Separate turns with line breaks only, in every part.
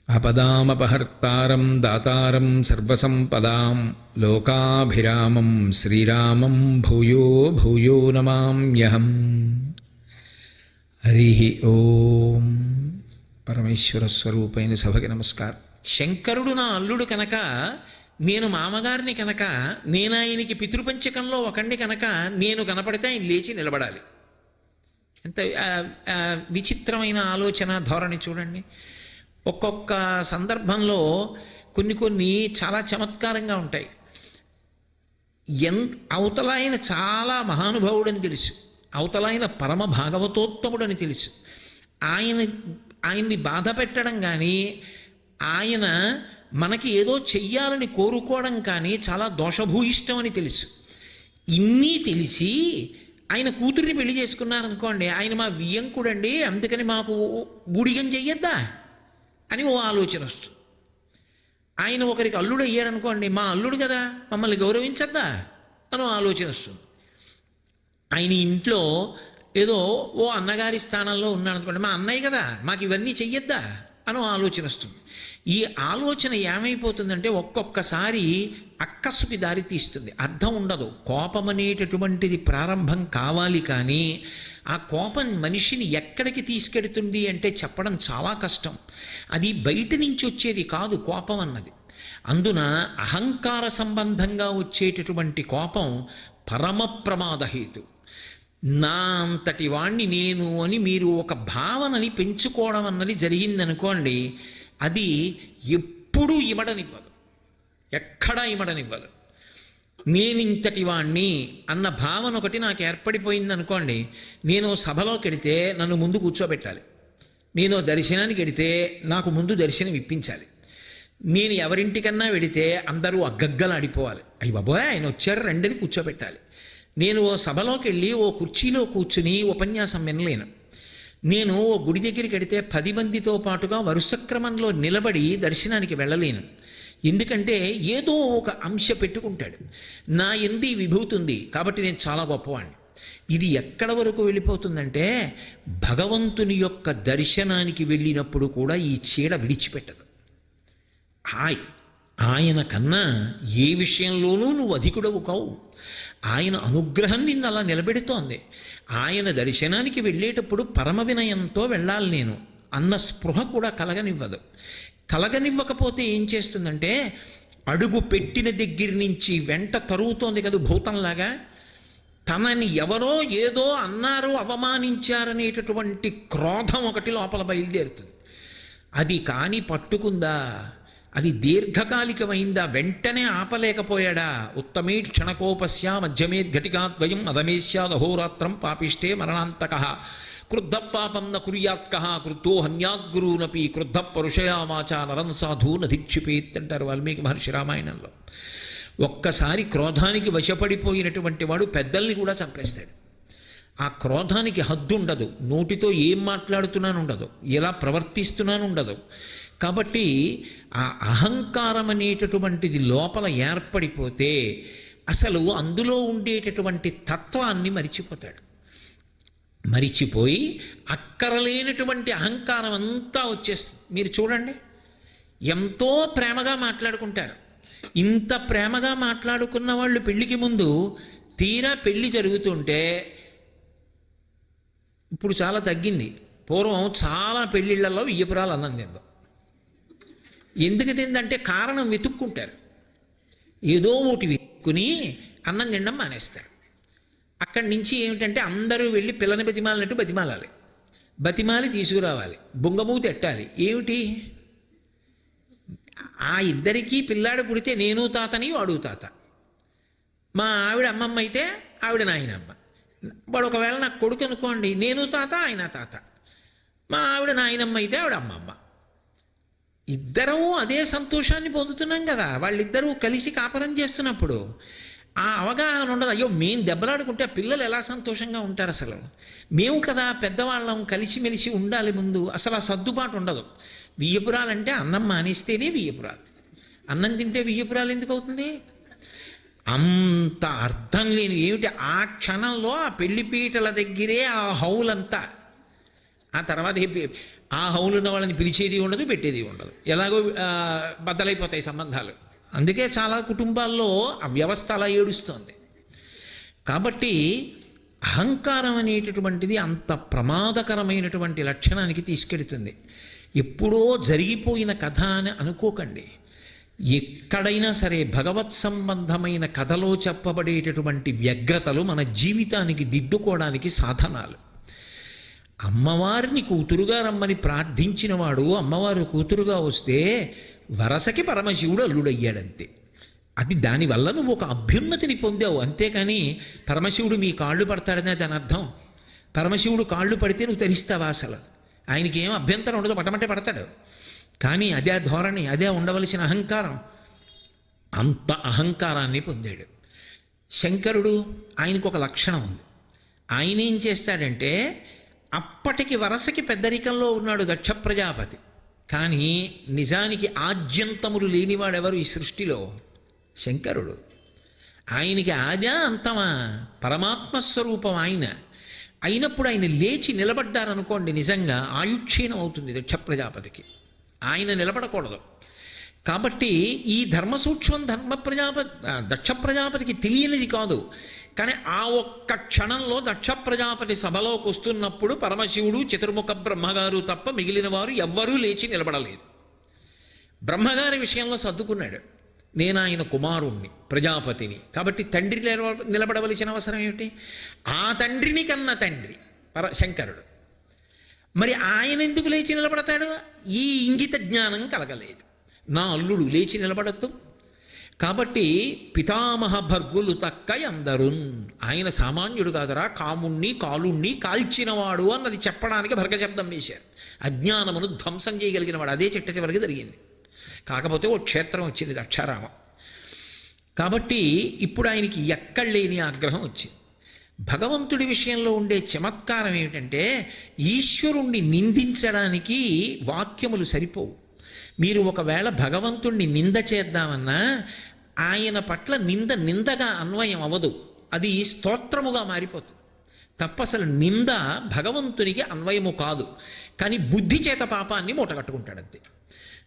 ఆపదామపహర్తారం దాతారం సర్వసంపదాం లోకాభిరామం శ్రీరామం భూయో భూయో నమామ్యహం. హరి ఓం. పరమేశ్వర స్వరూపైన సభకి నమస్కారం. శంకరుడు నా అల్లుడు కనుక, నేను మామగారిని కనుక, నేను ఆయనకి పితృపంచకంలో ఒకండి కనుక, నేను కనపడితే ఆయన లేచి నిలబడాలి. ఎంత విచిత్రమైన ఆలోచన ధోరణి చూడండి. ఒక్కొక్క సందర్భంలో కొన్ని చాలా చమత్కారంగా ఉంటాయి. అవతల ఆయన చాలా మహానుభావుడని తెలుసు, అవతల ఆయన పరమ భాగవతోత్తముడని తెలుసు. ఆయన్ని బాధ పెట్టడం కానీ, ఆయన మనకి ఏదో చెయ్యాలని కోరుకోవడం కానీ చాలా దోషభూయిష్టం అని తెలుసు. ఇన్నీ తెలిసి ఆయన కూతుర్ని పెళ్లి చేసుకున్నారనుకోండి, ఆయన మా వియ్యంకుడండి, అందుకని మాకు బూడిగం చెయ్యొద్దా అని ఓ ఆలోచన వస్తుంది. ఆయన ఒకరికి అల్లుడు అయ్యాడనుకోండి, మా అల్లుడు కదా, మమ్మల్ని గౌరవించద్దా అనో ఆలోచన వస్తుంది. ఆయన ఇంట్లో ఏదో ఓ అన్నగారి స్థానంలో ఉన్నాడనుకోండి, మా అన్నయ్య కదా, మాకు ఇవన్నీ చెయ్యొద్దా అనో ఆలోచన వస్తుంది. ఈ ఆలోచన ఏమైపోతుందంటే ఒక్కొక్కసారి అక్కసుకి దారి తీస్తుంది, అర్థం ఉండదు. కోపం అనేటటువంటిది ప్రారంభం కావాలి, కానీ ఆ కోపం మనిషిని ఎక్కడికి తీసుకెడుతుంది అంటే చెప్పడం చాలా కష్టం. అది బయట నుంచి వచ్చేది కాదు కోపం అన్నది. అందున అహంకార సంబంధంగా వచ్చేటటువంటి కోపం పరమ ప్రమాదహేతు. నా అంతటి వాణ్ణి నేను అని మీరు ఒక భావనని పెంచుకోవడం అన్నది జరిగిందనుకోండి, అది ఎప్పుడూ ఇమడనివ్వదు, ఎక్కడా ఇమడనివ్వదు. నేనింతటి వాణ్ణి అన్న భావన ఒకటి నాకు ఏర్పడిపోయింది అనుకోండి, నేను సభలోకి వెడితే నన్ను ముందు కూర్చోబెట్టాలి, నేను దర్శనానికి వెడితే నాకు ముందు దర్శనం ఇప్పించాలి, నేను ఎవరింటికన్నా వెడితే అందరూ అగ్గగ్గలాడిపోవాలి, అయ్యి బాబోయ్ ఆయన వచ్చారు రెండని కూర్చోబెట్టాలి. నేను ఓ సభలోకి వెళ్ళి ఓ కుర్చీలో కూర్చుని ఉపన్యాసం వినలేను. నేను ఓ గుడి దగ్గరికి వెడితే 10 మందితో పాటుగా వరుస క్రమంలో నిలబడి దర్శనానికి వెళ్ళలేను. ఎందుకంటే ఏదో ఒక అంశ పెట్టుకుంటాడు, నా ఎందు విభూతి ఉంది కాబట్టి నేను చాలా గొప్పవాణ్ణి. ఇది ఎక్కడ వరకు వెళ్ళిపోతుందంటే, భగవంతుని యొక్క దర్శనానికి వెళ్ళినప్పుడు కూడా ఈ చీడ విడిచిపెట్టదు. ఆయన కన్నా ఏ విషయంలోనూ నువ్వు అధికుడవు కావు. ఆయన అనుగ్రహం నిన్ను అలా నిలబెడుతోంది. ఆయన దర్శనానికి వెళ్ళేటప్పుడు పరమ వినయంతో వెళ్ళాలి నేను అన్న స్పృహ కూడా కలగనివ్వదు. కలగనివ్వకపోతే ఏం చేస్తుందంటే, అడుగు పెట్టిన దగ్గర నుంచి వెంట తరుగుతోంది కదా భూతంలాగా, తనని ఎవరో ఏదో అన్నారు అవమానించారనేటటువంటి క్రోధం ఒకటి లోపల బయలుదేరుతుంది. అది కానీ పట్టుకుందా, అది దీర్ఘకాలికమైందా, వెంటనే ఆపలేకపోయాడా, ఉత్తమే క్షణకోపస్య మధ్యమేద్ఘటికాద్వయం అధమేశ్యాదహోరాత్రం పాపిష్టే మరణాంతకః క్రుద్ధ పాపం న కుర్యాత్కః క్రుద్ధో హన్యాద్గురూనపి క్రుద్ధ పరుషయామాచ నరం సాధు నధిక్షిపేత్ అంటారు వాల్మీకి మహర్షి రామాయణంలో. ఒక్కసారి క్రోధానికి వశపడిపోయినటువంటి వాడు పెద్దల్ని కూడా చంపేస్తాడు. ఆ క్రోధానికి హద్దు ఉండదు, నోటితో ఏం మాట్లాడుతున్నాను ఉండదు, ఎలా ప్రవర్తిస్తున్నాను ఉండదు. కాబట్టి ఆ అహంకారం అనేటటువంటిది లోపల ఏర్పడిపోతే అసలు అందులో ఉండేటటువంటి తత్వాన్ని మరిచిపోతాడు. మరిచిపోయి అక్కరలేనటువంటి అహంకారం అంతా వచ్చేస్తుంది. మీరు చూడండి, ఎంతో ప్రేమగా మాట్లాడుకుంటారు. ఇంత ప్రేమగా మాట్లాడుకున్న వాళ్ళు పెళ్ళికి ముందు తీరా పెళ్ళి జరుగుతుంటే, ఇప్పుడు చాలా తగ్గింది, పూర్వం చాలా పెళ్ళిళ్ళల్లో వియ్యపురాలు అన్నం తిందాం. ఎందుకు తిందంటే కారణం వెతుక్కుంటారు, ఏదో ఒకటి వెతుక్కుని అన్నం తినడం మానేస్తారు. అక్కడి నుంచి ఏమిటంటే అందరూ వెళ్ళి పిల్లని బతిమాలినట్టు బతిమాలాలి, బతిమాలి తీసుకురావాలి, బొంగమూతి ఎట్టాలి. ఏమిటి, ఆ ఇద్దరికీ పిల్లాడు పుడితే నేను తాతని వాడు తాత, మా ఆవిడ అమ్మమ్మ అయితే ఆవిడ నాయనమ్మ, వాడు ఒకవేళ నాకు కొడుకు అనుకోండి, నేను తాత ఆయన తాత, మా ఆవిడ నాయనమ్మ అయితే ఆవిడ అమ్మమ్మ. ఇద్దరూ అదే సంతోషాన్ని పొందుతున్నాం కదా, వాళ్ళిద్దరూ కలిసి కాపురం చేస్తున్నప్పుడు ఆ అవగాహన ఉండదు. అయ్యో మేము దెబ్బలాడుకుంటే ఆ పిల్లలు ఎలా సంతోషంగా ఉంటారు, అసలు మేము కదా పెద్దవాళ్ళం కలిసిమెలిసి ఉండాలి ముందు, అసలు ఆ సర్దుబాటు ఉండదు. వియ్యపురాలంటే అన్నం మానేస్తేనే వియ్యపురాలు, అన్నం తింటే వియ్యపురాలు ఎందుకు అవుతుంది? అంత అర్థం లేని ఏమిటి, ఆ క్షణంలో ఆ పెళ్లిపీటల దగ్గరే ఆ హౌలంతా ఆ తర్వాత ఆ హౌలున్న వాళ్ళని పిలిచేది ఉండదు, పెట్టేది ఉండదు, ఎలాగో బద్దలైపోతాయి సంబంధాలు. అందుకే చాలా కుటుంబాల్లో ఆ వ్యవస్థ అలా ఏడుస్తోంది. కాబట్టి అహంకారం అనేటటువంటిది అంత ప్రమాదకరమైనటువంటి లక్షణానికి తీసుకెడుతుంది. ఎప్పుడో జరిగిపోయిన కథ అని అనుకోకండి. ఎక్కడైనా సరే భగవత్ సంబంధమైన కథలో చెప్పబడేటటువంటి వ్యగ్రతలు మన జీవితానికి దిద్దుకోవడానికి సాధనాలు. అమ్మవారిని కూతురుగా రమ్మని ప్రార్థించినవాడు అమ్మవారు కూతురుగా వస్తే వరసకి పరమశివుడు అల్లుడయ్యాడంతే. అది దానివల్ల నువ్వు ఒక అభ్యున్నతిని పొందావు, అంతేకాని పరమశివుడు మీ కాళ్ళు పడతాడనే దాని అర్థం. పరమశివుడు కాళ్ళు పడితే నువ్వు తరిస్తావా? అసలు ఆయనకి ఏం అభ్యంతరం ఉండదు, పటమటే పడతాడు. కానీ అదే ధోరణి, అదే ఉండవలసిన అహంకారం. అంత అహంకారాన్ని పొందాడు శంకరుడు. ఆయనకు ఒక లక్షణం ఉంది. ఆయన ఏం చేస్తాడంటే, అప్పటికి వరసకి పెద్దరికంలో ఉన్నాడు దక్ష ప్రజాపతి, కానీ నిజానికి ఆద్యంతములు లేనివాడెవరు ఈ సృష్టిలో? శంకరుడు. ఆయనకి ఆద్యా అంతమా? పరమాత్మస్వరూపం ఆయన. అయినప్పుడు ఆయన లేచి నిలబడ్డారనుకోండి, నిజంగా ఆయుక్షీణం అవుతుంది దక్ష ప్రజాపతికి. ఆయన నిలబడకూడదు. కాబట్టి ఈ ధర్మసూక్ష్మం దక్ష ప్రజాపతికి తెలియనిది కాదు. కానీ ఆ ఒక్క క్షణంలో దక్ష ప్రజాపతి సభలోకి వస్తున్నప్పుడు పరమశివుడు, చతుర్ముఖ బ్రహ్మగారు తప్ప మిగిలిన వారు ఎవ్వరూ లేచి నిలబడలేదు. బ్రహ్మగారి విషయంలో సర్దుకున్నాడు, నేను ఆయన కుమారుణ్ణి, ప్రజాపతిని, కాబట్టి తండ్రి నిలబడవలసిన అవసరం ఏమిటి? ఆ తండ్రిని కన్న తండ్రి శంకరుడు. మరి ఆయన ఎందుకు లేచి నిలబడతాడు? ఈ ఇంగిత జ్ఞానం కలగలేదు. నా అల్లుడు లేచి నిలబడద్దు. కాబట్టి పితామహ భర్గులు తక్క అందరున్, ఆయన సామాన్యుడు కాదురా, కాముణ్ణి కాలుణ్ణి కాల్చినవాడు అన్నది చెప్పడానికి భర్గశబ్దం వేశారు. అజ్ఞానమును ధ్వంసం చేయగలిగిన వాడు. అదే చిట్ట చివరికి జరిగింది. కాకపోతే ఓ క్షేత్రం వచ్చింది దక్షారామం. కాబట్టి ఇప్పుడు ఆయనకి ఎక్కడ లేని ఆగ్రహం వచ్చింది. భగవంతుడి విషయంలో ఉండే చమత్కారం ఏమిటంటే, ఈశ్వరుణ్ణి నిందించడానికి వాక్యములు సరిపోవు. మీరు ఒకవేళ భగవంతుణ్ణి నింద చేద్దామన్నా ఆయన పట్ల నిందగా అన్వయం అవ్వదు, అది స్తోత్రముగా మారిపోతుంది తప్ప అసలు నింద భగవంతునికి అన్వయము కాదు. కానీ బుద్ధి చేత పాపాన్ని మూటగట్టుకుంటాడంతే.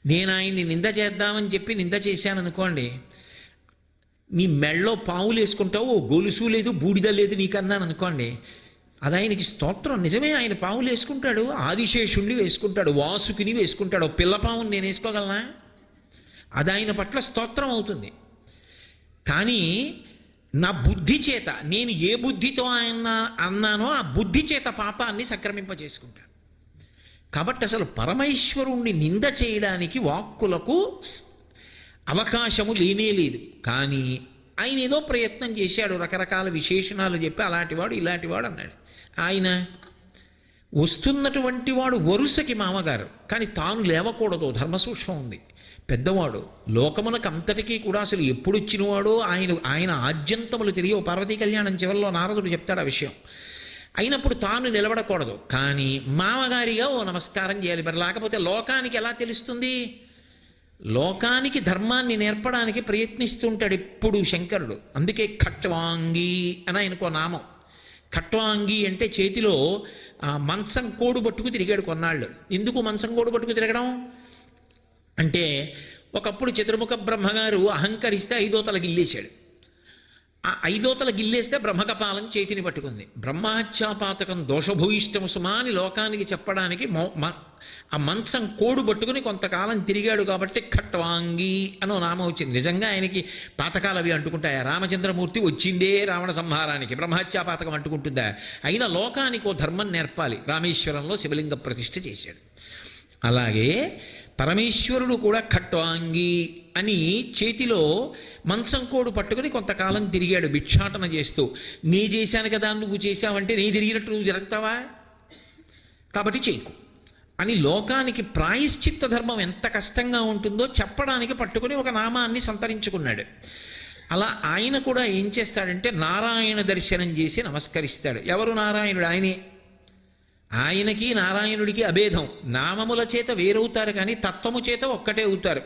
నేను ఆయన్ని నింద చేద్దామని చెప్పి నింద చేశాననుకోండి, నీ మెళ్ళలో పావులు వేసుకుంటావు, గొలుసు లేదు, బూడిద లేదు నీకన్నాను అనుకోండి, అది ఆయనకి స్తోత్రం. నిజమే, ఆయన పావులు వేసుకుంటాడు, ఆదిశేషుణ్ణి వేసుకుంటాడు, వాసుకిని వేసుకుంటాడు. పిల్లపావుని నేను వేసుకోగలనా? అది ఆయన పట్ల స్తోత్రం అవుతుంది. కానీ నా బుద్ధి చేత, నేను ఏ బుద్ధితో ఆయన అన్నానో ఆ బుద్ధి చేత పాపాన్ని సంక్రమింపజేసుకుంటాను. కాబట్టి అసలు పరమేశ్వరుణ్ణి నింద చేయడానికి వాక్కులకు అవకాశము లేనేలేదు. కానీ ఆయన ఏదో ప్రయత్నం చేశాడు, రకరకాల విశేషణాలు చెప్పి అలాంటివాడు ఇలాంటివాడు అన్నాడు. ఆయన వస్తున్నటువంటి వాడు వరుసకి మామగారు, కానీ తాను లేవకూడదు, ధర్మసూక్ష్మం ఉంది. పెద్దవాడు, లోకమునకు అంతటికీ కూడా అసలు ఎప్పుడు వచ్చినవాడో ఆయన ఆద్యంతములు తెలియవు. పార్వతీ కళ్యాణం చివరిలో నారదుడు చెప్తాడు ఆ విషయం. అయినప్పుడు తాను నిలబడకూడదు, కానీ మామగారిగా ఓ నమస్కారం చేయాలి. మరి లేకపోతే లోకానికి ఎలా తెలుస్తుంది? లోకానికి ధర్మాన్ని నేర్పడానికి ప్రయత్నిస్తుంటాడు ఎప్పుడు శంకరుడు. అందుకే ఖట్వాంగి అని ఆయనకో నామం. ఖట్వాంగి అంటే చేతిలో మంచం కోడు పట్టుకు తిరిగాడు కొన్నాళ్ళు. ఎందుకు మంచం కోడు పట్టుకు తిరగడం అంటే, ఒకప్పుడు చతుర్ముఖ బ్రహ్మగారు అహంకరిస్తే 5వ తల గిల్లేశాడు. ఆ 5వ తల గిల్లేస్తే బ్రహ్మకపాలం చేతిని పట్టుకుంది. బ్రహ్మహత్యాపాతకం దోషభూయిష్టము సుమా అని లోకానికి చెప్పడానికి ఆ మంచం కోడు పట్టుకుని కొంతకాలం తిరిగాడు కాబట్టి ఖట్వాంగి అనో నామం వచ్చింది. నిజంగా ఆయనకి పాతకాలు అవి అంటుకుంటాయా? రామచంద్రమూర్తి వచ్చిందే రావణ సంహారానికి, బ్రహ్మహత్యాపాతకం అంటుకుంటుందా? అయినా లోకానికి ఓ ధర్మం నేర్పాలి. రామేశ్వరంలో శివలింగ ప్రతిష్ఠ చేశాడు. అలాగే పరమేశ్వరుడు కూడా ఖట్వాంగి అని చేతిలో మంచం కోడు పట్టుకుని కొంతకాలం తిరిగాడు భిక్షాటన చేస్తూ. నీ చేశాను కదా, నువ్వు చేశావంటే నీ తిరిగినట్టు నువ్వు జరుగుతావా? కాబట్టి చేయకు అని లోకానికి ప్రాయశ్చిత్త ధర్మం ఎంత కష్టంగా ఉంటుందో చెప్పడానికి పట్టుకుని ఒక నామాన్ని సంతరించుకున్నాడు. అలా ఆయన కూడా ఏం చేస్తాడంటే నారాయణ దర్శనం చేసి నమస్కరిస్తాడు. ఎవరు నారాయణుడు? ఆయనే. ఆయనకి నారాయణుడికి అభేదం. నామముల చేత వేరవుతారు కానీ తత్వము చేత ఒక్కటే అవుతారు.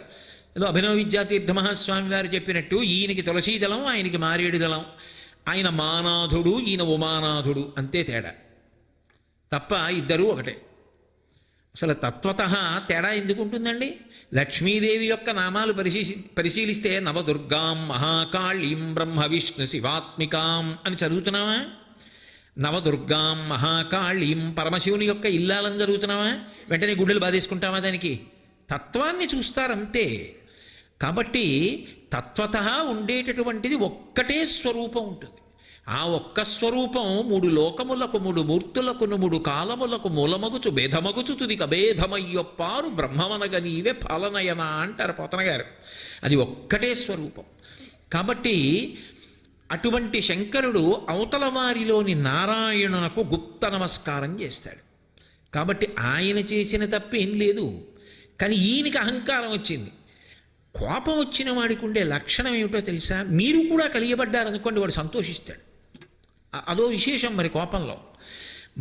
ఏదో అభినవ విద్యాతీర్థ మహాస్వామి వారు చెప్పినట్టు, ఈయనకి తులసీదళం, ఆయనకి మారేడు దళం. ఆయన మానాథుడు, ఈయన ఉమానాథుడు, అంతే తేడా తప్ప ఇద్దరూ ఒకటే. అసలు తత్వతః తేడా ఎందుకు ఉంటుందండి? లక్ష్మీదేవి యొక్క నామాలు పరిశీలిస్తే నవదుర్గాం మహాకాళీం బ్రహ్మ విష్ణు శివాత్మికాం అని చదువుతున్నావా? నవదుర్గాం మహాకాళీం పరమశివుని యొక్క ఇల్లాలని జరుగుతున్నావా? వెంటనే గుండెలు బాధేసుకుంటావా? దానికి తత్వాన్ని చూస్తారంతే. కాబట్టి తత్వతః ఉండేటటువంటిది ఒక్కటే స్వరూపం ఉంటుంది. ఆ ఒక్క స్వరూపం మూడు లోకములకు, మూడు మూర్తులకు, మూడు కాలములకు మూలమగుచు భేదమగుచు తుదిక భేదమయ్యొప్పారు బ్రహ్మమనగ నీవే ఫలనయన అంటారు పోతన గారు. అది ఒక్కటే స్వరూపం. కాబట్టి అటువంటి శంకరుడు అవతల వారిలోని నారాయణునకు గుప్త నమస్కారం చేస్తాడు. కాబట్టి ఆయన చేసిన తప్పేం లేదు. కానీ ఈయనకి అహంకారం వచ్చింది. కోపం వచ్చిన వాడికి ఉండే లక్షణం ఏమిటో తెలుసా? మీరు కూడా కలియబడ్డారనుకోండి, వాడు సంతోషిస్తాడు. అదో విశేషం. మరి కోపంలో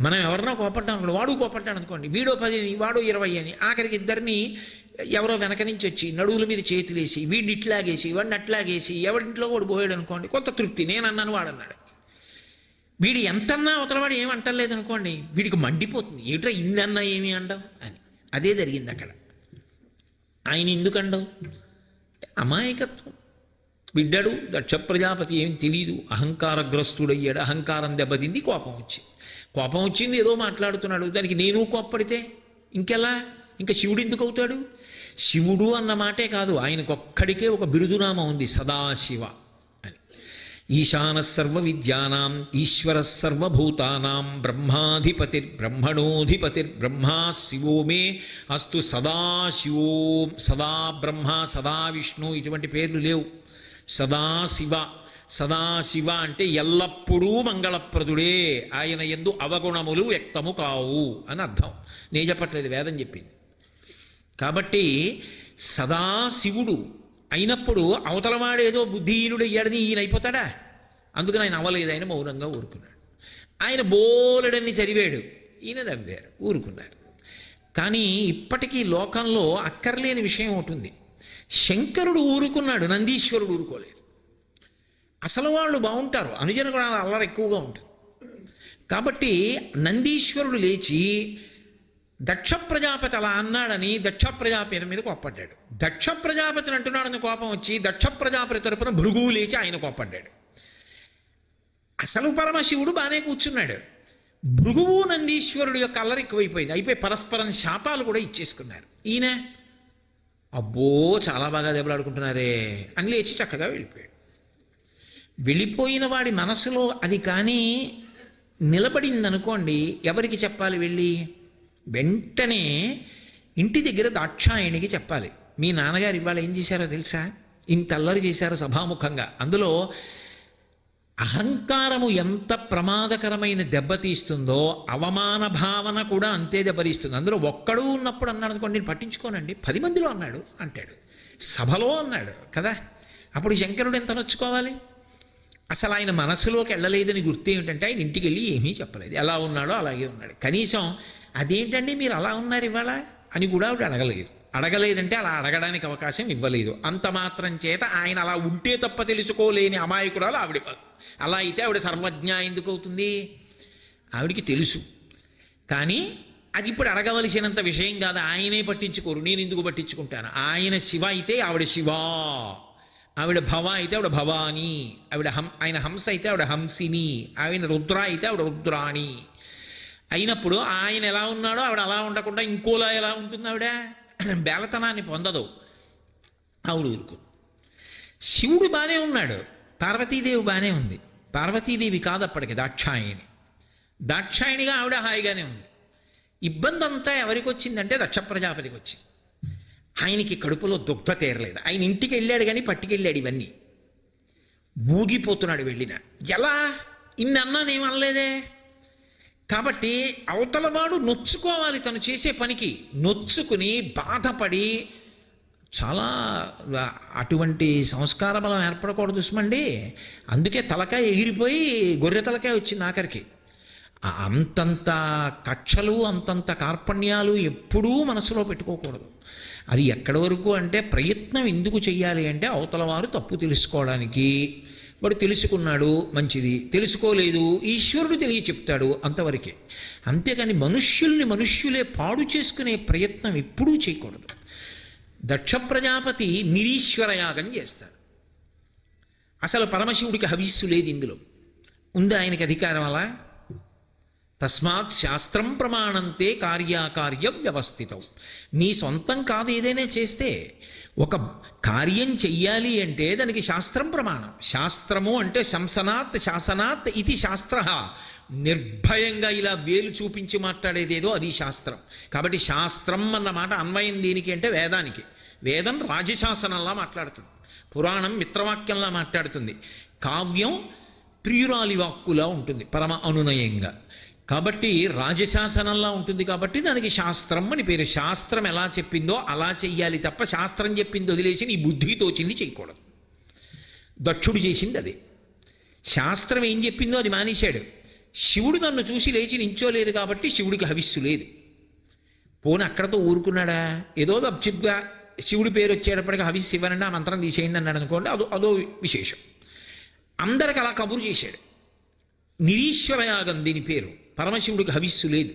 మనం ఎవరన్నా కోపడ్డాం అనుకోండి, వాడు కోపడ్డాడు అనుకోండి, వీడో 10 వాడో 20 అని ఆఖరికి ఇద్దరిని ఎవరో వెనక నుంచి వచ్చి నడువుల మీద చేతులేసి వీడిని ఇట్లాగేసి వాడిని అట్లాగేసి ఎవరింట్లో వాడు పోయాడు అనుకోండి, కొంత తృప్తి. నేనన్నాను వాడన్నాడు. వీడు ఎంతన్నా అవతలవాడు ఏమంటలేదు అనుకోండి, వీడికి మండిపోతుంది. ఏమిట్రా ఇన్నన్నా ఏమి అండం అని. అదే జరిగింది అక్కడ. ఆయన ఎందుకండం? అమాయకత్వం. బిడ్డడు దక్ష ప్రజాపతి ఏం తెలియదు, అహంకారగ్రస్తుడయ్యాడు. అహంకారం దెబ్బతింది, కోపం వచ్చింది. కోపం వచ్చింది, ఏదో మాట్లాడుతున్నాడు. దానికి నేను కోప్పడితే ఇంకెలా? ఇంకా శివుడు ఎందుకు అవుతాడు? శివుడు అన్న మాటే కాదు, ఆయనకొక్కడికే ఒక బిరుదునామం ఉంది, సదాశివ అని. ఈశాన సర్వ విద్యానాం ఈశ్వర సర్వభూతానాం బ్రహ్మాధిపతిర్బ్రహ్మణోధిపతిర్బ్రహ్మా శివో మే అస్తు సదాశివో. సదా బ్రహ్మ, సదా విష్ణు ఇటువంటి పేర్లు లేవు. సదాశివ. సదాశివ అంటే ఎల్లప్పుడూ మంగళప్రదుడే, ఆయన యందు అవగుణములు వ్యక్తము కావు అని అర్థం. నేను చెప్పట్లేదు, వేదం చెప్పింది. కాబట్టి సదాశివుడు అయినప్పుడు అవతలవాడేదో బుద్ధిహీనుడు అయ్యాడని ఈయన అయిపోతాడా? అందుకని ఆయన అవ్వలేదు, ఆయన మౌనంగా ఊరుకున్నాడు. ఆయన బోలెడన్ని చదివాడు, ఈయన నవ్వారు, ఊరుకున్నారు. కానీ ఇప్పటికీ లోకంలో అక్కర్లేని విషయం ఉంటుంది. శంకరుడు ఊరుకున్నాడు, నందీశ్వరుడు ఊరుకోలేదు. అసలు వాళ్ళు బాగుంటారు, అనుజన కూడా అల్లరి ఎక్కువగా ఉంటుంది. కాబట్టి నందీశ్వరుడు లేచి దక్ష ప్రజాపతి అలా అన్నాడని దక్ష ప్రజాపతి మీద కోప్పడ్డాడు. దక్ష ప్రజాపతిని అంటున్నాడని కోపం వచ్చి దక్ష ప్రజాపతి తరపున భృగువు లేచి ఆయన కోప్పడ్డాడు. అసలు పరమశివుడు బాగానే కూర్చున్నాడు. భృగువు నందీశ్వరుడు యొక్క అల్లరి ఎక్కువైపోయింది. అయిపోయి పరస్పరం శాపాలు కూడా ఇచ్చేసుకున్నారు. ఈయన అబ్బో చాలా బాగా దెబ్బలాడుకుంటున్నారే అని లేచి చక్కగా వెళ్ళిపోయాడు. వెళ్ళిపోయిన వాడి మనసులో అది కానీ నిలబడిందనుకోండి, ఎవరికి చెప్పాలి? వెళ్ళి వెంటనే ఇంటి దగ్గర దాక్షాయణికి చెప్పాలి. మీ నాన్నగారు ఇవాళ ఏం చేశారో తెలుసా? ఇంత అల్లరి చేశారో సభాముఖంగా. అందులో అహంకారము ఎంత ప్రమాదకరమైన దెబ్బతీస్తుందో అవమాన భావన కూడా అంతే దెబ్బతీస్తుంది. అందులో ఒక్కడు ఉన్నప్పుడు అన్నాడు అనుకోండి, నేను పట్టించుకోనండి, 10 మందిలో అన్నాడు అంటాడు, సభలో అన్నాడు కదా. అప్పుడు శంకరుడు ఎంత నొచ్చుకోవాలి? అసలు ఆయన మనసులోకి వెళ్ళలేదని గుర్తు ఏమిటంటే ఆయన ఇంటికి వెళ్ళి ఏమీ చెప్పలేదు. ఎలా ఉన్నాడో అలాగే ఉన్నాడు. కనీసం అదేంటండి మీరు అలా ఉన్నారు ఇవాళ అని కూడా ఆవిడ అడగలేదు. అడగలేదంటే అలా అడగడానికి అవకాశం ఇవ్వలేదు. అంత మాత్రం చేత ఆయన అలా ఉంటే తప్ప తెలుసుకోలేని అమాయకురాలు ఆవిడ కాదు. అలా అయితే ఆవిడ సర్వజ్ఞ ఎందుకు అవుతుంది? ఆవిడికి తెలుసు. కానీ అది ఇప్పుడు అడగవలసినంత విషయం కాదు. ఆయనే పట్టించుకోరు, నేను ఎందుకు పట్టించుకుంటాను? ఆయన శివ అయితే ఆవిడ శివా, ఆవిడ భవ అయితే ఆవిడ భవాని, ఆయన హంస అయితే ఆవిడ హంసిని, ఆయన రుద్ర అయితే ఆవిడ రుద్రాణి అయినప్పుడు ఆయన ఎలా ఉన్నాడో ఆవిడ అలా ఉండకుండా ఇంకోలా ఎలా ఉంటుంది? ఆవిడ బేలతనాన్ని పొందదు. ఆవిడ ఊరుకు. శివుడు బాగానే ఉన్నాడు, పార్వతీదేవి బాగానే ఉంది. పార్వతీదేవి కాదు అప్పటికి దాక్షాయణి. దాక్షాయణిగా ఆవిడ హాయిగానే ఉంది. ఇబ్బంది అంతా ఎవరికి వచ్చిందంటే దక్ష ప్రజాపతికి వచ్చింది. ఆయనకి కడుపులో దుగ్ధ తీరలేదు. ఆయన ఇంటికి వెళ్ళాడు కానీ పట్టుకెళ్ళాడు ఇవన్నీ. ఊగిపోతున్నాడు వెళ్ళిన. ఎలా ఇన్ని అన్నానేమనలేదే. కాబట్టి అవతలవాడు నొచ్చుకోవాలి, తను చేసే పనికి నొచ్చుకుని బాధపడి. చాలా అటువంటి సంస్కార బలం ఏర్పడకూడదు సుమండి. అందుకే తలకాయ ఎగిరిపోయి గొర్రె తలకాయ వచ్చింది ఆఖరికి. అంతంత కక్షలు, అంతంత కార్పణ్యాలు ఎప్పుడూ మనసులో పెట్టుకోకూడదు. అది ఎక్కడి వరకు అంటే ప్రయత్నం ఎందుకు చెయ్యాలి అంటే అవతల వారు తప్పు తెలుసుకోవడానికి, వాడు తెలుసుకున్నాడు మంచిది, తెలుసుకోలేదు ఈశ్వరుడు తెలియ చెప్తాడు, అంతవరకే. అంతేకాని మనుష్యులే పాడు చేసుకునే ప్రయత్నం ఎప్పుడూ చేయకూడదు. దక్ష ప్రజాపతి నిరీశ్వర యాగం చేస్తాడు. అసలు పరమశివుడికి హవిస్సు లేదు ఇందులో. ఉంది ఆయనకి అధికారం అలా? తస్మాత్ శాస్త్రం ప్రమాణంతే కార్యాకార్యం వ్యవస్థితం. నీ సొంతం కాదు ఏదైనా చేస్తే. ఒక కార్యం చెయ్యాలి అంటే దానికి శాస్త్రం ప్రమాణం. శాస్త్రము అంటే శంసనాత్ శాసనాత్ ఇది శాస్త్ర. నిర్భయంగా ఇలా వేలు చూపించి మాట్లాడేదేదో అది శాస్త్రం. కాబట్టి శాస్త్రం అన్న మాట అన్వయం దేనికి అంటే వేదానికి. వేదం రాజశాసనంలా మాట్లాడుతుంది, పురాణం మిత్రవాక్యంలా మాట్లాడుతుంది, కావ్యం ప్రియురాలి వాక్కులా ఉంటుంది పరమ అనునయంగా. కాబట్టి రాజశాసనంలా ఉంటుంది, కాబట్టి దానికి శాస్త్రం అని పేరు. శాస్త్రం ఎలా చెప్పిందో అలా చెయ్యాలి తప్ప శాస్త్రం చెప్పింది వదిలేసి నీ బుద్ధి తోచింది చేయకూడదు. దక్షుడు చేసింది అదే. శాస్త్రం ఏం చెప్పిందో అది మానేశాడు. శివుడు నన్ను చూసి లేచి నించోలేదు కాబట్టి శివుడికి హవిస్సు లేదు. పోనీ అక్కడతో ఊరుకున్నాడా? ఏదో అబ్జిబ్గా శివుడి పేరు వచ్చేటప్పటికి హవిస్సు ఇవ్వనండి, ఆ మంత్రం తీసేయండి అన్నాడు అనుకోండి, అదో విశేషం. అందరికి అలా కబురు చేశాడు. నిరీశ్వర యాగం దీని పేరు. పరమశివుడికి హవిస్సు లేదు,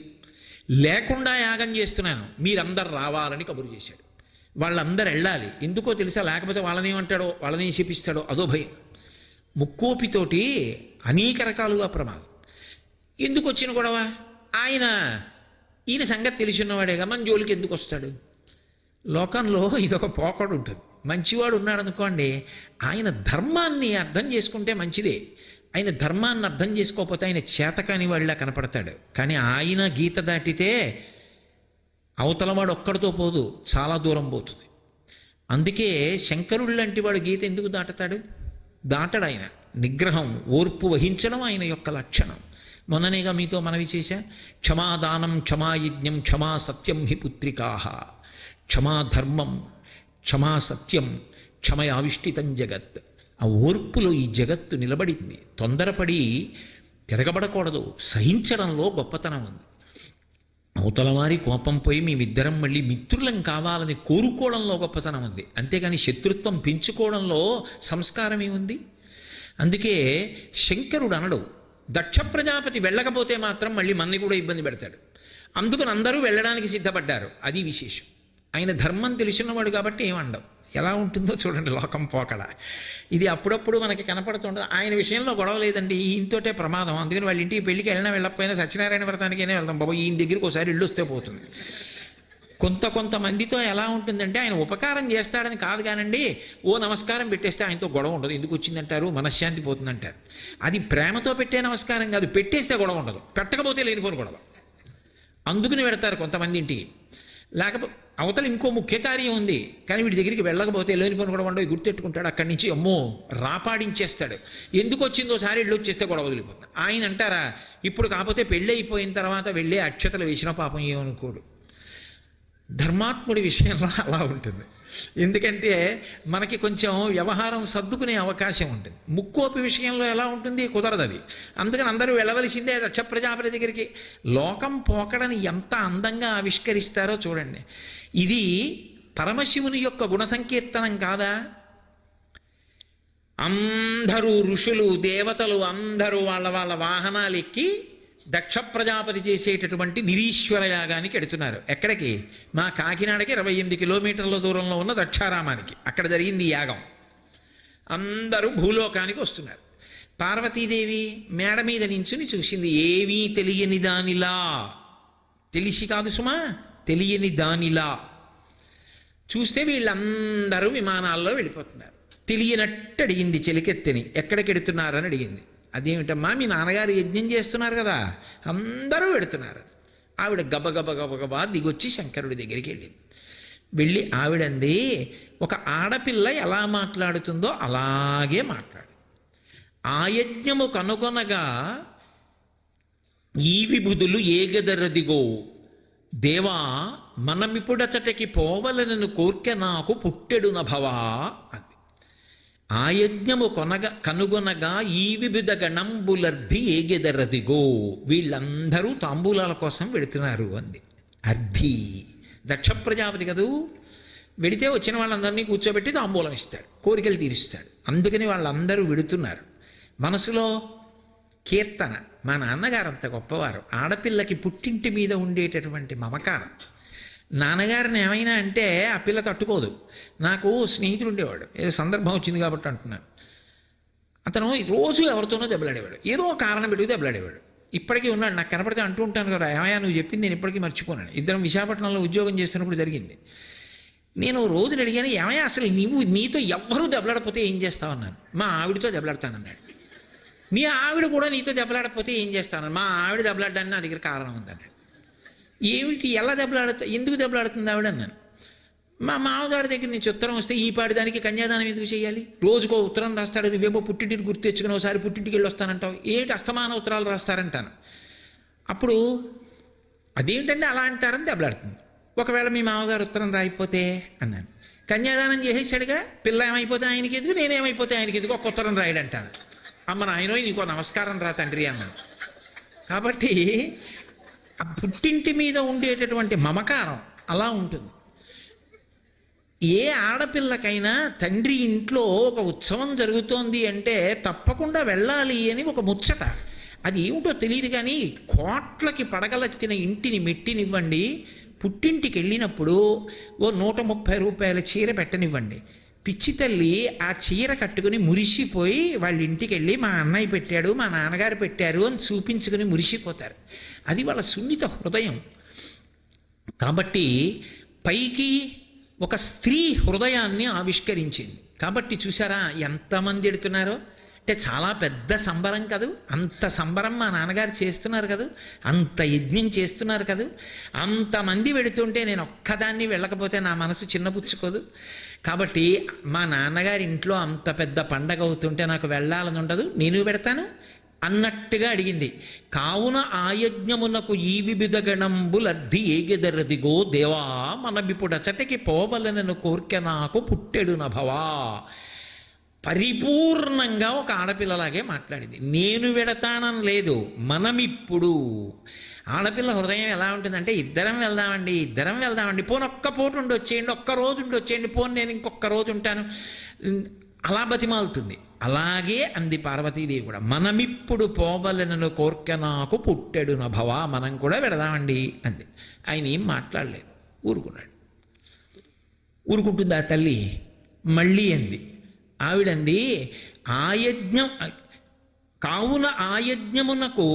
లేకుండా యాగం చేస్తున్నాను మీరందరు రావాలని కబురు చేశాడు. వాళ్ళందరూ వెళ్ళాలి. ఎందుకో తెలుసా? లేకపోతే వాళ్ళనేమంటాడో, వాళ్ళనేం శపిస్తాడో అదో భయం. ముక్కోపితోటి అనేక రకాలుగా ప్రమాదం. ఎందుకు వచ్చిన గొడవ? ఈయన సంగతి తెలిసిన్నవాడేగా, మన జోలికి ఎందుకు వస్తాడు? లోకంలో ఇదొక పోకడు ఉంటుంది. మంచివాడు ఉన్నాడు అనుకోండి, ఆయన ధర్మాన్ని అర్థం చేసుకుంటే మంచిదే. ఆయన ధర్మాన్ని అర్థం చేసుకోకపోతే ఆయన చేతకాని వాళ్ళ కనపడతాడు. కానీ ఆయన గీత దాటితే అవతలవాడు ఒక్కడితో పోదు, చాలా దూరం పోతుంది. అందుకే శంకరుడు లాంటి వాడు గీత ఎందుకు దాటతాడు? దాటడు ఆయన. నిగ్రహం, ఓర్పు వహించడం ఆయన యొక్క లక్షణం. మొన్ననేగా మీతో మనవి చేశా, క్షమాదానం క్షమాయజ్ఞం క్షమా సత్యం హి పుత్రికాహ. క్షమాధర్మం క్షమాసత్యం క్షమయావిష్టితం జగత్. ఆ ఓర్పులో ఈ జగత్తు నిలబడింది. తొందరపడి తిరగబడకూడదు. సహించడంలో గొప్పతనం ఉంది. అవతలవారి కోపం పోయి మేమిద్దరం మళ్ళీ మిత్రులం కావాలని కోరుకోవడంలో గొప్పతనం ఉంది. అంతేగాని శత్రుత్వం పెంచుకోవడంలో సంస్కారం ఏముంది? అందుకే శంకరుడు అనడు, దక్ష ప్రజాపతి వెళ్ళకపోతే మాత్రం మళ్ళీ మన్ని కూడా ఇబ్బంది పెడతాడు. అందుకని అందరూ వెళ్ళడానికి సిద్ధపడ్డారు. అది విశేషం. ఆయన ధర్మం తెలిసినవాడు కాబట్టి ఏమండవు. ఎలా ఉంటుందో చూడండి లోకం పోకడ. ఇది అప్పుడప్పుడు మనకి కనపడుతుండదు. ఆయన విషయంలో గొడవ లేదండి, ఈయనతోటే ప్రమాదం. అందుకని వాళ్ళ ఇంటికి పెళ్ళికి వెళ్ళినా వెళ్ళకపోయినా సత్యనారాయణ వ్రతానికైనా వెళ్దాం బాబు, ఈయన దగ్గరికి ఒకసారి ఇల్లు వస్తే పోతుంది. కొంతమందితో ఎలా ఉంటుందంటే ఆయన ఉపకారం చేస్తాడని కాదు కానండి, ఓ నమస్కారం పెట్టేస్తే ఆయనతో గొడవ ఉండదు. ఎందుకు వచ్చిందంటారు? మనశ్శాంతి పోతుందంటారు. అది ప్రేమతో పెట్టే నమస్కారం కాదు, పెట్టేస్తే గొడవ ఉండదు, పెట్టకపోతే లేనిపోని గొడవ. అందుకుని పెడతారు కొంతమంది ఇంటికి. లేకపోతే అవతల ఇంకో ముఖ్య కార్యం ఉంది, కానీ వీడి దగ్గరికి వెళ్ళకపోతే లేనిపోని గొడవ ఉండవు, గుర్తెట్టుకుంటాడు. అక్కడి నుంచి అమ్మో రాపాడించేస్తాడు. ఎందుకు వచ్చిందోసారి ఇళ్ళు వచ్చేస్తే గొడవ వదిలిపోతుంది. ఆయన అంటారా, ఇప్పుడు కాకపోతే పెళ్ళి అయిపోయిన తర్వాత వెళ్ళే అక్షతలు వేసిన పాపం ఏమనుకోడు. ధర్మాత్ముడి విషయంలో అలా ఉంటుంది. ఎందుకంటే మనకి కొంచెం వ్యవహారం సర్దుకునే అవకాశం ఉంటుంది. ముక్కోపి విషయంలో ఎలా ఉంటుంది? కుదరదు అది. అందుకని అందరూ వెళ్ళవలసిందే దక్ష ప్రజాపతి దగ్గరికి. లోకం పోకడని ఎంత అందంగా ఆవిష్కరిస్తారో చూడండి. ఇది పరమశివుని యొక్క గుణ సంకీర్తనం కాదా? అందరూ ఋషులు దేవతలు అందరూ వాళ్ళ వాహనాలు ఎక్కి దక్ష ప్రజాపతి చేసేటటువంటి నిరీశ్వర యాగానికి ఎడుతున్నారు. ఎక్కడికి? మా కాకినాడకి 28 కిలోమీటర్ల దూరంలో ఉన్న దక్షారామానికి. అక్కడ జరిగింది ఈ యాగం. అందరూ భూలోకానికి వస్తున్నారు. పార్వతీదేవి మేడ మీద నించుని చూసింది. ఏమీ తెలియని దానిలా, తెలిసి కాదు సుమా, తెలియని దానిలా చూస్తే వీళ్ళందరూ విమానాల్లో వెళ్ళిపోతున్నారు. తెలియనట్టు అడిగింది చెలికెత్తని, ఎక్కడికి ఎడుతున్నారని అడిగింది. అదేమిటమ్మా, మీ నాన్నగారు యజ్ఞం చేస్తున్నారు కదా, అందరూ పెడుతున్నారు. ఆవిడ గబగబా దిగొచ్చి శంకరుడి దగ్గరికి వెళ్ళింది. వెళ్ళి ఆవిడంది, ఒక ఆడపిల్ల ఎలా మాట్లాడుతుందో అలాగే మాట్లాడు. ఆ యజ్ఞము కనుగొనగా ఈ విభుదులు ఏగదరదిగో దేవా, మనమిప్పుడచటకి పోవలనను కోర్కె నాకు పుట్టెడు నభవా అంది. ఆ యజ్ఞము కనుగొనగా ఈ వివిధ గణంబులర్ధి ఏగెదరదిగో, వీళ్ళందరూ తాంబూలాల కోసం వెడుతున్నారు అంది. అర్ధి దక్ష ప్రజాపతి కదూ, వెడితే వచ్చిన వాళ్ళందరినీ కూర్చోబెట్టి తాంబూలం ఇస్తాడు, కోరికలు తీరుస్తాడు. అందుకని వాళ్ళందరూ వెడుతున్నారు. మనసులో కీర్తన. మా నాన్నగారు అంత గొప్పవారు. ఆడపిల్లకి పుట్టింటి మీద ఉండేటటువంటి మమకారం. నాన్నగారిని ఏమైనా అంటే ఆ పిల్ల తట్టుకోదు. నాకు స్నేహితుడు ఉండేవాడు, ఏదో సందర్భం వచ్చింది కాబట్టి అంటున్నాను. అతను రోజు ఎవరితోనో దెబ్బలాడేవాడు, ఏదో కారణం పెట్టుకు దెబ్బలాడేవాడు. ఇప్పటికీ ఉన్నాడు, నాకు కనపడితే అంటూ ఉంటాను కదా, ఏమయ్యా నువ్వు చెప్పింది నేను ఇప్పటికీ మర్చిపోనాను. ఇద్దరం విశాఖపట్నంలో ఉద్యోగం చేస్తున్నప్పుడు జరిగింది. నేను రోజులు అడిగాను, ఏమయ్యా అసలు నీతో ఎవ్వరూ దెబ్బలాడకపోతే ఏం చేస్తావన్నాను. మా ఆవిడతో దెబ్బలాడతానన్నాడు. మీ ఆవిడ కూడా నీతో దెబ్బలాడకపోతే ఏం చేస్తాను. మా ఆవిడ దెబ్బలాడడానికి నా దగ్గర కారణం ఉందన్నాడు. ఏమిటి, ఎలా ఎందుకు దెబ్బలాడుతుంది ఆవిడ అన్నాను. మా మామగారి దగ్గర నుంచి ఉత్తరం వస్తే ఈ పాటి దానికి కన్యాదానం ఎందుకు చేయాలి, రోజుకో ఉత్తరం రాస్తాడు, నువ్వేమో పుట్టింటిని గుర్తు తెచ్చుకుని ఒకసారి పుట్టింటికి వెళ్ళి వస్తానంటావు, ఏంటి అస్తమాన ఉత్తరాలు రాస్తారంటాను. అప్పుడు అదేంటంటే అలా అంటారని దెబ్బలాడుతుంది. ఒకవేళ మీ మామగారు ఉత్తరం రాయిపోతే అన్నాను. కన్యాదానం చేసేసాడుగా, పిల్ల ఏమైపోతే ఆయనకి ఎందుకు, నేనేమైపోతే ఆయనకి ఎందుకు, ఒక ఉత్తరం రాయడంటాను. అమ్మ నాయనో నీకో నమస్కారం రా తండ్రి అన్నాను. కాబట్టి ఆ పుట్టింటి మీద ఉండేటటువంటి మమకారం అలా ఉంటుంది. ఏ ఆడపిల్లకైనా తండ్రి ఇంట్లో ఒక ఉత్సవం జరుగుతోంది అంటే తప్పకుండా వెళ్ళాలి అని ఒక ముచ్చట. అది ఏమిటో తెలియదు కానీ కోట్లకి పడగలెత్తిన ఇంటిని మెట్టినివ్వండి, పుట్టింటికి వెళ్ళినప్పుడు ఓ 130 రూపాయల చీర పెట్టనివ్వండి. పిచ్చి తల్లి ఆ చీర కట్టుకుని మురిసిపోయి వాళ్ళ ఇంటికి వెళ్ళి మా అన్నయ్య పెట్టాడు, మా నాన్నగారు పెట్టారు అని చూపించుకుని మురిసిపోతారు. అది వాళ్ళ సున్నిత హృదయం. కాబట్టి పైకి ఒక స్త్రీ హృదయాన్ని ఆవిష్కరించింది. కాబట్టి చూసారా ఎంతమంది ఎడుతున్నారో, అంటే చాలా పెద్ద సంబరం కదూ, అంత సంబరం మా నాన్నగారు చేస్తున్నారు కదూ, అంత యజ్ఞం చేస్తున్నారు కదూ, అంతమంది వెడుతుంటే నేను ఒక్కదాన్ని వెళ్ళకపోతే నా మనసు చిన్నపుచ్చుకోదు. కాబట్టి మా నాన్నగారి ఇంట్లో అంత పెద్ద పండగ అవుతుంటే నాకు వెళ్ళాలని ఉండదు, నేను పెడతాను అన్నట్టుగా అడిగింది. కావున ఆయజ్ఞమునకు ఈ వివిధ గణంబులర్ధి ఏగెదరదిగో దేవా మనమిప్పుడచటికి పోవలనను కోర్కె నాకు పుట్టెడు నభవా. పరిపూర్ణంగా ఒక ఆడపిల్లలాగే మాట్లాడింది. నేను వెడతానని లేదు, మనమిప్పుడు. ఆడపిల్ల హృదయం ఎలా ఉంటుందంటే ఇద్దరం వెళ్దామండి, పోను ఒక్క పూట ఉండి వచ్చేయండి, ఒక్క రోజు ఉండి వచ్చేయండి, పోను నేను ఇంకొక రోజు ఉంటాను, అలా బతిమాలుతుంది. అలాగే అంది పార్వతీదేవి కూడా. మనమిప్పుడు పోవలనను కోర్కె నాకు పుట్టెడు నభవా, మనం కూడా వెడదామండి అంది. ఆయన ఏం మాట్లాడలేదు, ఊరుకున్నాడు. ఊరుకుంటుంది ఆ తల్లి. మళ్ళీ అంది ఆవిడంది, ఆయజ్ఞం కావున ఆయజ్ఞమునకు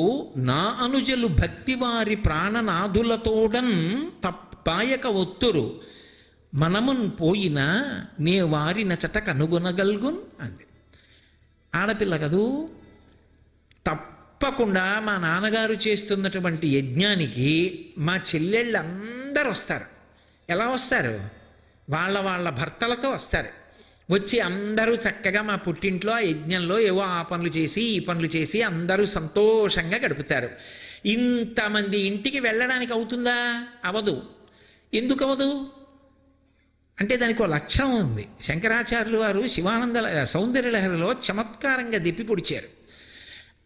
నా అనుజలు భక్తివారి ప్రాణనాథులతోడన్ తప్పాయక ఒత్తురు, మనమున్ పోయిన నే వారి నచట కనుగొనగల్గున్ అంది. ఆడపిల్ల కదూ, తప్పకుండా మా నాన్నగారు చేస్తున్నటువంటి యజ్ఞానికి మా చెల్లెళ్ళందరూ వస్తారు. ఎలా వస్తారు, వాళ్ళ భర్తలతో వస్తారు. వచ్చి అందరూ చక్కగా మా పుట్టింట్లో ఆ యజ్ఞంలో ఏవో ఆ పనులు చేసి ఈ పనులు చేసి అందరూ సంతోషంగా గడుపుతారు. ఇంతమంది ఇంటికి వెళ్ళడానికి అవుతుందా? అవదు. ఎందుకు అవదు అంటే దానికి ఒక లక్షణం ఉంది. శంకరాచార్యులు వారు శివానంద సౌందర్యలహరిలో చమత్కారంగా దెప్పి పొడిచారు.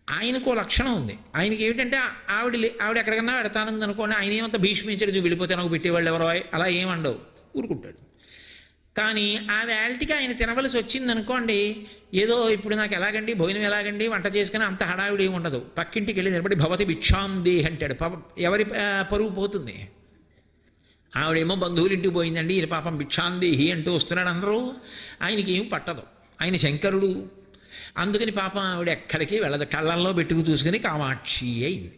ఆయనకు లక్షణం ఉంది. ఆయనకి ఏమిటంటే ఆవిడ ఎక్కడికన్నా పెడతానంది అనుకోండి, ఆయన ఏమంతా భీష్మించాడు, నువ్వు వెళ్ళిపోతే నాకు పెట్టేవాళ్ళు ఎవరో, అలా ఏమండవు, ఊరుకుంటాడు. కానీ ఆ వేళటికి ఆయన తినవలసి వచ్చింది అనుకోండి, ఏదో ఇప్పుడు నాకు ఎలాగండి భోజనం ఎలాగండి వంట చేసుకుని అంత హడావిడి ఏమి ఉండదు. పక్కింటికి వెళ్ళి నిలబడి భవతి భిక్షాందే అంటాడు. ఎవరి పరువు పోతుంది? ఆవిడేమో బంధువులు ఇంటికి పోయిందండి, ఈయన పాపం భిక్షాందేహి అంటూ వస్తున్నాడు అందరూ. ఆయనకి ఏం పట్టదు, ఆయన శంకరుడు. అందుకని పాపం ఆవిడ ఎక్కడికి వెళ్ళదు, కళ్ళల్లో పెట్టుకు చూసుకుని కామాక్షి అయింది.